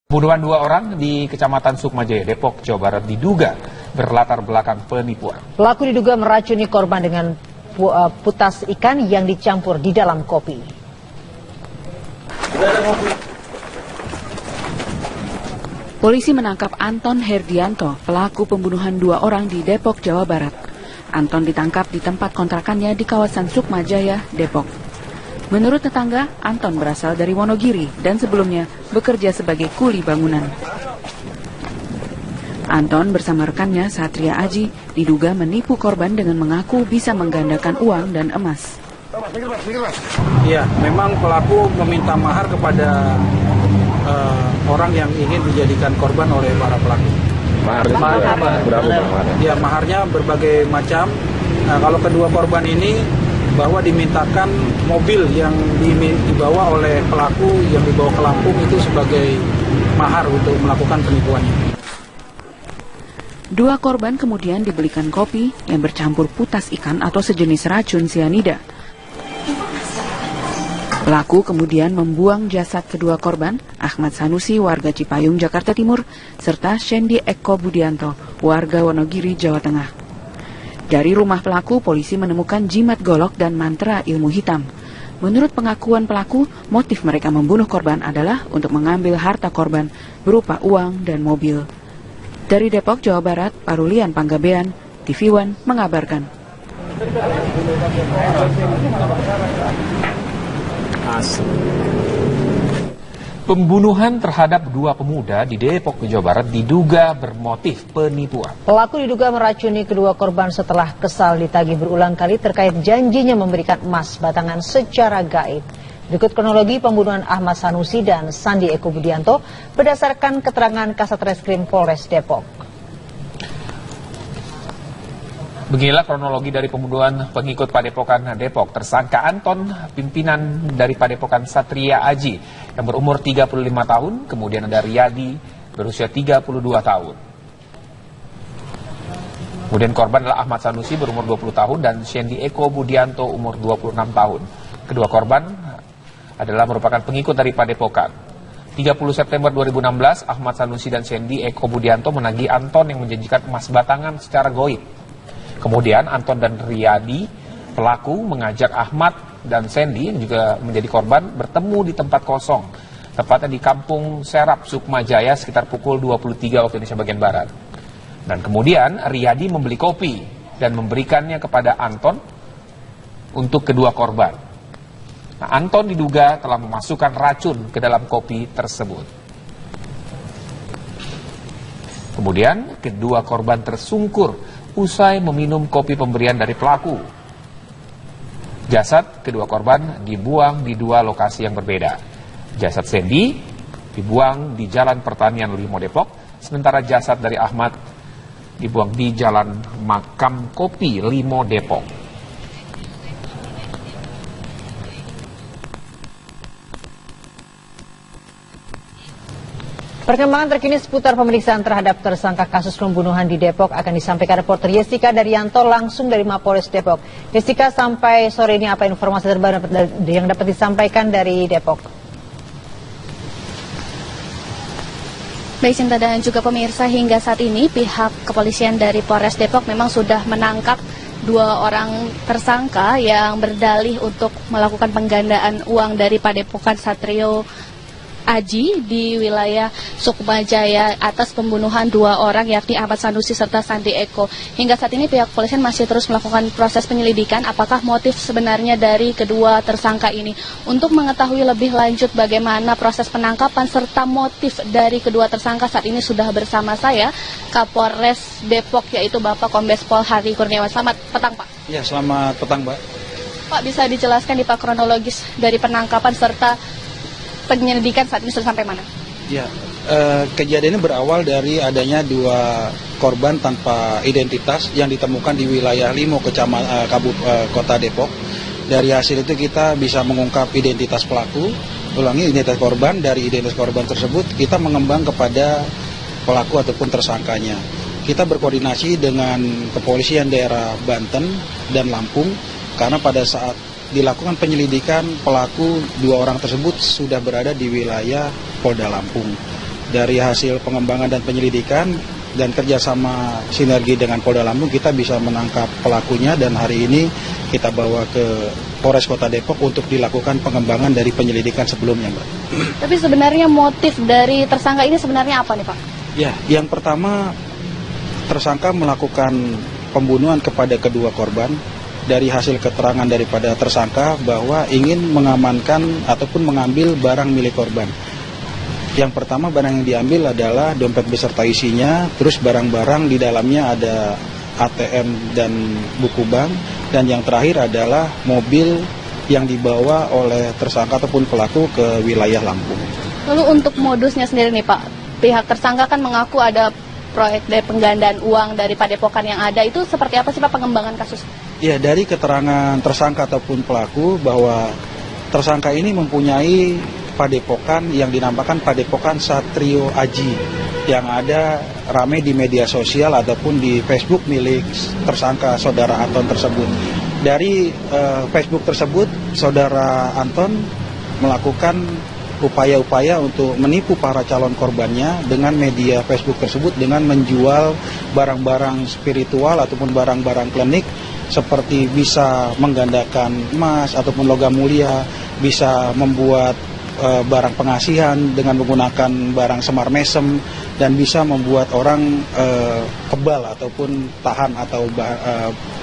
Pembunuhan dua orang di Kecamatan Sukmajaya, Depok, Jawa Barat diduga berlatar belakang penipuan. Pelaku diduga meracuni korban dengan putas ikan yang dicampur di dalam kopi. Polisi menangkap Anton Herdianto, pelaku pembunuhan dua orang di Depok, Jawa Barat. Anton ditangkap di tempat kontrakannya di kawasan Sukmajaya, Depok. Menurut tetangga, Anton berasal dari Wonogiri dan sebelumnya bekerja sebagai kuli bangunan. Anton bersama rekannya Satria Aji diduga menipu korban dengan mengaku bisa menggandakan uang dan emas. Iya, memang pelaku meminta mahar kepada orang yang ingin dijadikan korban oleh para pelaku. Maharnya berapa? Ya, maharnya berbagai macam. Nah, kalau kedua korban ini bahwa dimintakan mobil yang dibawa oleh pelaku yang dibawa ke Lampung itu sebagai mahar untuk melakukan penipuannya. Dua korban kemudian dibelikan kopi yang bercampur putas ikan atau sejenis racun sianida. Pelaku kemudian membuang jasad kedua korban, Ahmad Sanusi, warga Cipayung, Jakarta Timur, serta Shendi Eko Budianto, warga Wonogiri, Jawa Tengah. Dari rumah pelaku, polisi menemukan jimat golok dan mantra ilmu hitam. Menurut pengakuan pelaku, motif mereka membunuh korban adalah untuk mengambil harta korban berupa uang dan mobil. Dari Depok, Jawa Barat, Parulian Panggabean, TV One mengabarkan. Pembunuhan terhadap dua pemuda di Depok, Jawa Barat diduga bermotif penipuan. Pelaku diduga meracuni kedua korban setelah kesal ditagih berulang kali terkait janjinya memberikan emas batangan secara gaib. Berikut kronologi pembunuhan Ahmad Sanusi dan Sandi Eko Budianto berdasarkan keterangan Kasat Reskrim Polres Depok. Beginilah kronologi dari pembunuhan pengikut Padepokan Depok. Tersangka Anton, pimpinan dari Padepokan Satria Aji yang berumur 35 tahun, kemudian ada Riyadi berusia 32 tahun. Kemudian korban adalah Ahmad Sanusi berumur 20 tahun dan Shendi Eko Budianto umur 26 tahun. Kedua korban adalah merupakan pengikut dari Padepokan. 30 September 2016, Ahmad Sanusi dan Shendi Eko Budianto menagih Anton yang menjanjikan emas batangan secara goib. Kemudian Anton dan Riyadi, pelaku, mengajak Ahmad dan Shendi yang juga menjadi korban bertemu di tempat kosong, tepatnya di Kampung Serap, Sukmajaya sekitar pukul 23 waktu Indonesia bagian Barat. Dan kemudian Riyadi membeli kopi dan memberikannya kepada Anton untuk kedua korban. Nah, Anton diduga telah memasukkan racun ke dalam kopi tersebut. Kemudian kedua korban tersungkur usai meminum kopi pemberian dari pelaku. Jasad kedua korban dibuang di dua lokasi yang berbeda. Jasad Shendi dibuang di Jalan Pertanian Limo Depok, sementara jasad dari Ahmad dibuang di Jalan Makam Kopi Limo Depok. Perkembangan terkini seputar pemeriksaan terhadap tersangka kasus pembunuhan di Depok akan disampaikan reporter Jessica Daryanto langsung dari Mapolres Depok. Jessica, sampai sore ini apa informasi terbaru yang dapat disampaikan dari Depok? Baik, Sinta dan juga pemirsa, hingga saat ini pihak kepolisian dari Polres Depok memang sudah menangkap dua orang tersangka yang berdalih untuk melakukan penggandaan uang dari Padepokan Satrio Aji di wilayah Sukmajaya atas pembunuhan dua orang yakni Ahmad Sanusi serta Sandi Eko. Hingga saat ini pihak kepolisian masih terus melakukan proses penyelidikan apakah motif sebenarnya dari kedua tersangka ini. Untuk mengetahui lebih lanjut bagaimana proses penangkapan serta motif dari kedua tersangka, saat ini sudah bersama saya Kapolres Depok yaitu Bapak Kombes Pol Hari Kurniawan. Selamat petang, Pak. Ya, selamat petang, Pak. Pak, bisa dijelaskan di Pak kronologis dari penangkapan serta penyelidikan saat ini sudah sampai mana? Ya, kejadian ini berawal dari adanya dua korban tanpa identitas yang ditemukan di wilayah Limo, Kota Depok. Dari hasil itu kita bisa mengungkap identitas pelaku, identitas korban. Dari identitas korban tersebut kita mengembang kepada pelaku ataupun tersangkanya. Kita berkoordinasi dengan kepolisian daerah Banten dan Lampung karena pada saat dilakukan penyelidikan, pelaku dua orang tersebut sudah berada di wilayah Polda Lampung. dari hasil pengembangan dan penyelidikan dan kerjasama sinergi dengan Polda Lampung kita bisa menangkap pelakunya dan hari ini kita bawa ke Polres Kota Depok untuk dilakukan pengembangan dari penyelidikan sebelumnya, Mbak. Tapi sebenarnya motif dari tersangka ini sebenarnya apa nih, Pak? Ya, yang pertama tersangka melakukan pembunuhan kepada kedua korban dari hasil keterangan daripada tersangka bahwa ingin mengamankan ataupun mengambil barang milik korban. Yang pertama barang yang diambil adalah dompet beserta isinya, terus barang-barang di dalamnya ada ATM dan buku bank, dan yang terakhir adalah mobil yang dibawa oleh tersangka ataupun pelaku ke wilayah Lampung. Lalu untuk modusnya sendiri nih Pak, pihak tersangka kan mengaku ada proyek dari penggandaan uang dari Padepokan yang ada, itu seperti apa sih Pak pengembangan kasus? Ya, dari keterangan tersangka ataupun pelaku bahwa tersangka ini mempunyai Padepokan yang dinamakan Padepokan Satrio Aji yang ada ramai di media sosial ataupun di Facebook milik tersangka saudara Anton tersebut. Dari Facebook tersebut, saudara Anton melakukan upaya-upaya untuk menipu para calon korbannya dengan media Facebook tersebut dengan menjual barang-barang spiritual ataupun barang-barang klinik seperti bisa menggandakan emas ataupun logam mulia, bisa membuat barang pengasihan dengan menggunakan barang semar mesem, dan bisa membuat orang kebal ataupun tahan atau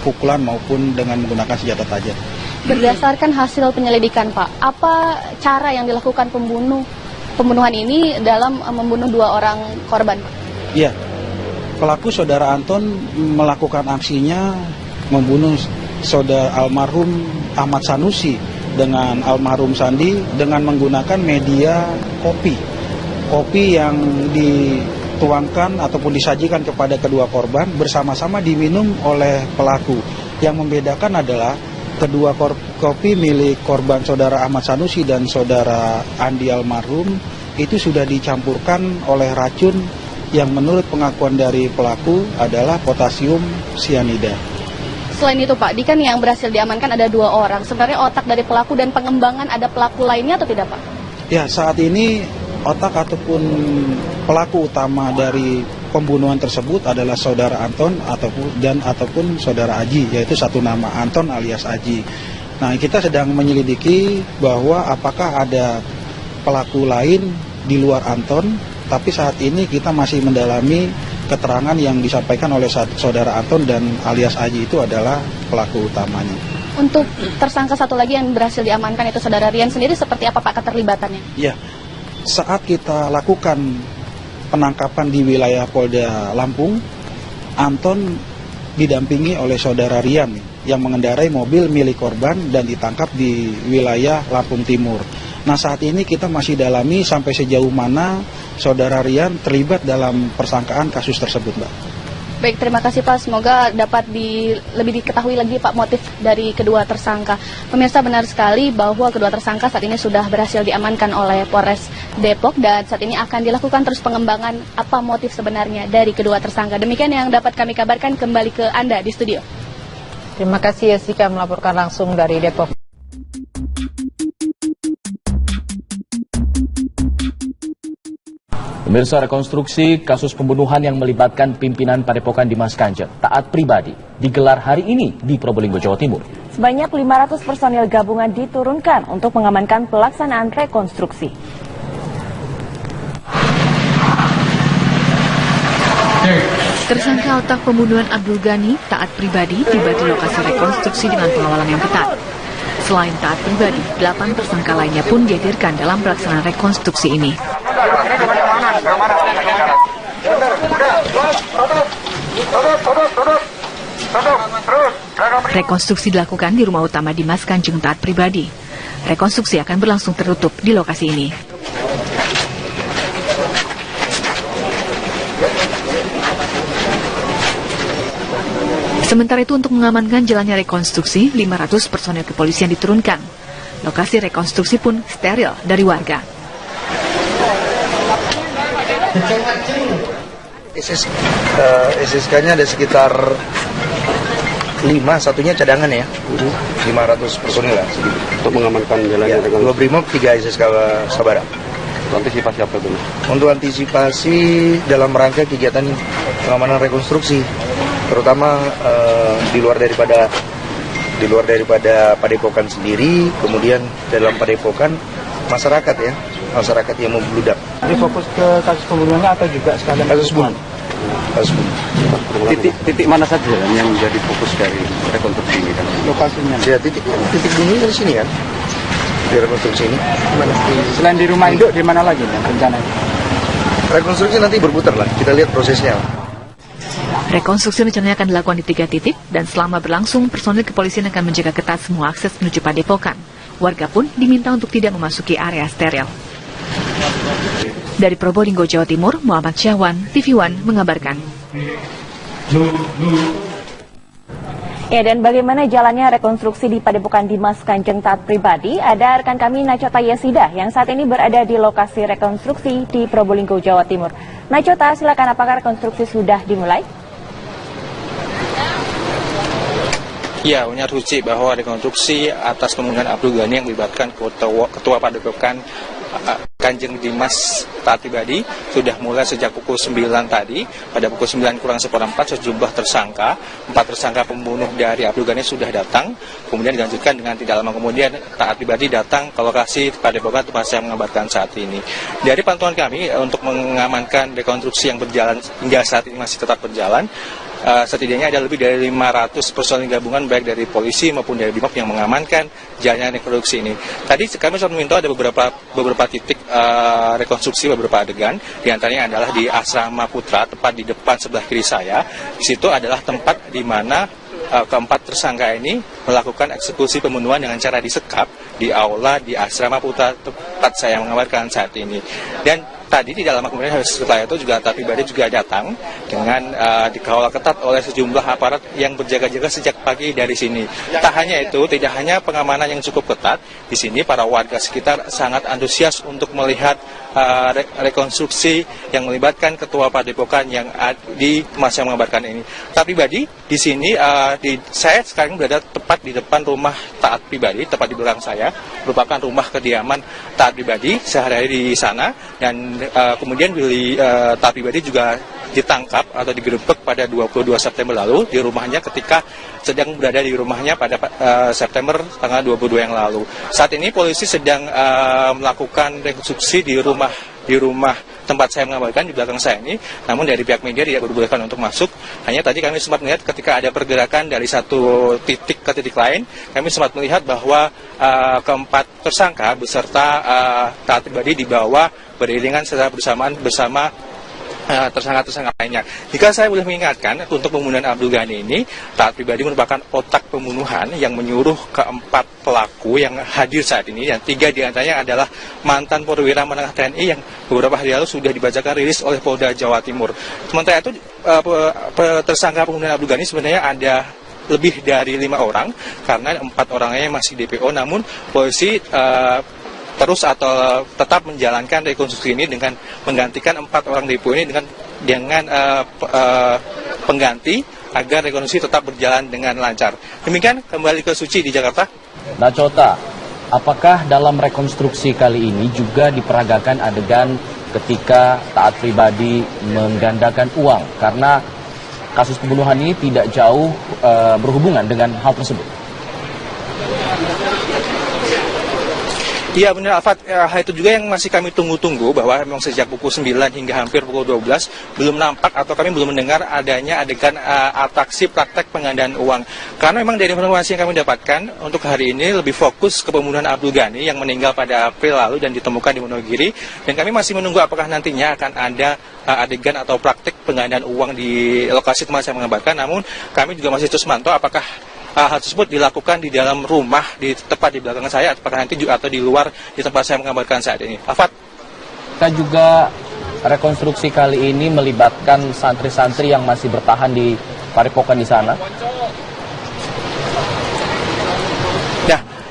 pukulan maupun dengan menggunakan senjata tajam. Berdasarkan hasil penyelidikan Pak, apa cara yang dilakukan pembunuhan ini dalam membunuh dua orang korban? Ya, pelaku saudara Anton melakukan aksinya membunuh saudara almarhum Ahmad Sanusi dengan almarhum Sandi dengan menggunakan media kopi yang dituangkan ataupun disajikan kepada kedua korban bersama-sama diminum oleh pelaku. Yang membedakan adalah kedua kopi milik korban saudara Ahmad Sanusi dan saudara Andi almarhum itu sudah dicampurkan oleh racun yang menurut pengakuan dari pelaku adalah potasium sianida. Selain itu Pak, kan yang berhasil diamankan ada 2 orang. Sebenarnya otak dari pelaku dan pengembangan ada pelaku lainnya atau tidak Pak? Ya, saat ini otak ataupun pelaku utama dari pembunuhan tersebut adalah saudara Anton ataupun saudara Aji, yaitu satu nama Anton alias Aji. Nah, kita sedang menyelidiki bahwa apakah ada pelaku lain di luar Anton, tapi saat ini kita masih mendalami keterangan yang disampaikan oleh saudara Anton dan alias Aji itu adalah pelaku utamanya. Untuk tersangka satu lagi yang berhasil diamankan itu saudara Rian sendiri, seperti apa Pak keterlibatannya? Ya, saat kita lakukan penangkapan di wilayah Polda Lampung, Anton didampingi oleh saudara Rian yang mengendarai mobil milik korban dan ditangkap di wilayah Lampung Timur. Nah, saat ini kita masih dalami sampai sejauh mana saudara Rian terlibat dalam persangkaan kasus tersebut, Mbak. Baik, terima kasih Pak. Semoga dapat lebih diketahui lagi Pak motif dari kedua tersangka. Pemirsa, benar sekali bahwa kedua tersangka saat ini sudah berhasil diamankan oleh Polres Depok dan saat ini akan dilakukan terus pengembangan apa motif sebenarnya dari kedua tersangka. Demikian yang dapat kami kabarkan, kembali ke Anda di studio. Terima kasih Jessica melaporkan langsung dari Depok. Pemirsa, rekonstruksi kasus pembunuhan yang melibatkan pimpinan Padepokan Dimas Kanjeng, Taat Pribadi, digelar hari ini di Probolinggo, Jawa Timur. Sebanyak 500 personil gabungan diturunkan untuk mengamankan pelaksanaan rekonstruksi. Tersangka otak pembunuhan Abdul Ghani, Taat Pribadi, tiba di lokasi rekonstruksi dengan pengawalan yang ketat. Selain Taat Pribadi, 8 tersangka lainnya pun dihadirkan dalam pelaksanaan rekonstruksi ini. Rekonstruksi dilakukan di rumah utama Dimas Kanjeng Taat Pribadi. Rekonstruksi akan berlangsung tertutup di lokasi ini. Sementara itu, untuk mengamankan jalannya rekonstruksi, 500 personel kepolisian diturunkan. Lokasi rekonstruksi pun steril dari warga. SSK-nya ada sekitar 5, satunya cadangan ya. 500 personil lah. Untuk mengamankan jalannya. Ya, 2 Brimob, 3 SSK Sabara. Antisipasi apa dulu? Untuk antisipasi dalam rangka kegiatan pengamanan rekonstruksi, terutama di luar daripada Padepokan sendiri, kemudian dalam Padepokan masyarakat yang membludak. Jadi fokus ke kasus pembunuhannya atau juga sekalian Kasus bunuh. Titik mana saja yang menjadi fokus dari rekonstruksi ini kan? lokasinya? Ya, titik bunuhnya di sini kan, di rekonstruksi ini. Selain di rumah induk, di mana lagi rencananya? Rekonstruksi nanti berputar lah, kita lihat prosesnya. Rekonstruksi rencananya akan dilakukan di 3 titik dan selama berlangsung personil kepolisian akan menjaga ketat semua akses menuju Padepokan. Warga pun diminta untuk tidak memasuki area steril. Dari Probolinggo, Jawa Timur, Muhammad Syahwan, TV One mengabarkan. Ya, dan bagaimana jalannya rekonstruksi di Padepokan Dimas Kanjeng Taat Pribadi? Ada rekan kami Nachota Yesidah yang saat ini berada di lokasi rekonstruksi di Probolinggo, Jawa Timur. Nachota, silakan, apakah rekonstruksi sudah dimulai? Ya, benar Ruci, bahwa rekonstruksi atas pembunuhan Abdul Ghani yang melibatkan ketua Padepokan Kanjeng Dimas Taat Pribadi sudah mulai sejak pukul 9 tadi. Pada pukul 9:04 sejumlah tersangka, 4 tersangka pembunuh dari Abdul Ghani sudah datang. Kemudian dilanjutkan dengan tidak lama kemudian Taat Pribadi datang ke lokasi Padepokan tempat saya mengabarkan saat ini. Dari pantauan kami untuk mengamankan rekonstruksi yang berjalan hingga saat ini masih tetap berjalan. Setidaknya ada lebih dari 500 personil gabungan baik dari polisi maupun dari BRIMOB yang mengamankan jalannya rekonstruksi ini. Tadi kami sempat meminta ada beberapa titik rekonstruksi beberapa adegan, di antaranya adalah di Asrama Putra, tepat di depan sebelah kiri saya. Di situ adalah tempat di mana keempat tersangka ini melakukan eksekusi pembunuhan dengan cara disekap di aula di Asrama Putra, tempat saya mengabarkan saat ini. Dan tadi tidak lama kemudian setelah itu juga Taat Pribadi juga datang dengan dikawal ketat oleh sejumlah aparat yang berjaga-jaga sejak pagi dari sini. Tak hanya itu, tidak hanya pengamanan yang cukup ketat, di sini para warga sekitar sangat antusias untuk melihat rekonstruksi yang melibatkan ketua Padepokan yang di masa mengabarkan ini. Taat Pribadi di sini, saya sekarang berada tepat di depan rumah Taat Pribadi, tepat di belakang saya, merupakan rumah kediaman Taat Pribadi sehari-hari di sana. Dan kemudian Taat Pribadi juga ditangkap atau digerebek pada 22 September lalu di rumahnya ketika sedang berada di rumahnya pada September tanggal 22 yang lalu. Saat ini polisi sedang melakukan rekonstruksi di rumah tempat saya mengabarkan di belakang saya ini. Namun dari pihak media tidak diperbolehkan untuk masuk. Hanya tadi kami sempat melihat ketika ada pergerakan dari satu titik ke titik lain, kami sempat melihat bahwa keempat tersangka beserta Taat Pribadi dibawa beriringan secara bersamaan bersama tersangka-tersangka lainnya. Jika saya boleh mengingatkan, untuk pembunuhan Abdul Ghani ini, Taat Pribadi merupakan otak pembunuhan yang menyuruh keempat pelaku yang hadir saat ini, dan 3 diantaranya adalah mantan perwira menengah TNI yang beberapa hari lalu sudah dibacakan rilis oleh Polda Jawa Timur. Sementara itu, tersangka pembunuhan Abdul Ghani sebenarnya ada lebih dari 5 orang, karena 4 orangnya masih DPO, namun polisi terus atau tetap menjalankan rekonstruksi ini dengan menggantikan 4 orang DPO ini dengan pengganti agar rekonstruksi tetap berjalan dengan lancar. Demikian, kembali ke Suci di Jakarta. Nachota, apakah dalam rekonstruksi kali ini juga diperagakan adegan ketika Taat Pribadi menggandakan uang? Karena kasus pembunuhan ini tidak jauh berhubungan dengan hal tersebut. Iya benar, Alfat, hal itu juga yang masih kami tunggu-tunggu, bahwa memang sejak pukul 9 hingga hampir pukul 12 belum nampak atau kami belum mendengar adanya adegan atraksi praktek penggandaan uang. Karena memang dari informasi yang kami dapatkan untuk hari ini lebih fokus ke pembunuhan Abdul Ghani yang meninggal pada April lalu dan ditemukan di Wonogiri, dan kami masih menunggu apakah nantinya akan ada adegan atau praktek penggandaan uang di lokasi tempat saya mengabarkan. Namun kami juga masih terus mantau apakah hal tersebut dilakukan di dalam rumah, tepat di belakang saya, apakah nanti juga atau di luar di tempat saya mengabarkan saat ini. Afat. Kita juga rekonstruksi kali ini melibatkan santri-santri yang masih bertahan di Padepokan di sana.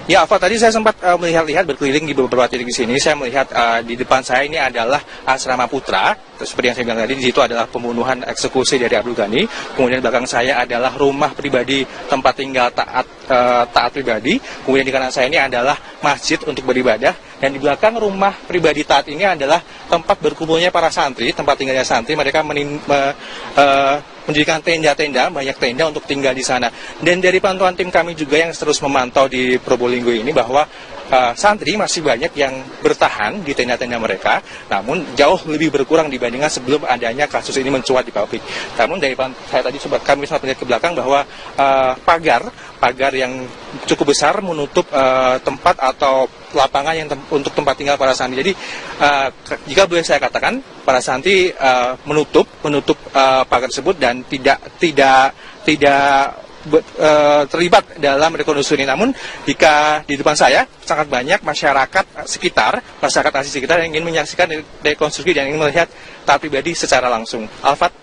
Ya, Alfa, tadi saya sempat melihat-lihat berkeliling di beberapa titik di sini. Saya melihat di depan saya ini adalah Asrama Putra. Seperti yang saya bilang tadi, di situ adalah pembunuhan eksekusi dari Abdul Ghani. Kemudian di belakang saya adalah rumah pribadi tempat tinggal Taat Pribadi. Kemudian di kanan saya ini adalah masjid untuk beribadah. Dan di belakang rumah pribadi Taat ini adalah tempat berkumpulnya para santri, tempat tinggalnya santri. Mereka mendirikan tenda-tenda, banyak tenda untuk tinggal di sana. Dan dari pantauan tim kami juga yang terus memantau di Probolinggo ini bahwa santri masih banyak yang bertahan di tenda-tenda mereka, namun jauh lebih berkurang dibandingkan sebelum adanya kasus ini mencuat di publik. Namun dari saya tadi kami sempat melihat ke belakang bahwa pagar yang cukup besar menutup tempat atau lapangan yang untuk tempat tinggal para santri. Jadi jika boleh saya katakan, para santri menutup pagar tersebut dan tidak terlibat dalam rekonstruksi ini. Namun jika di depan saya sangat banyak masyarakat asli sekitar yang ingin menyaksikan rekonstruksi dan ingin melihat taat pribadi secara langsung. Alfat.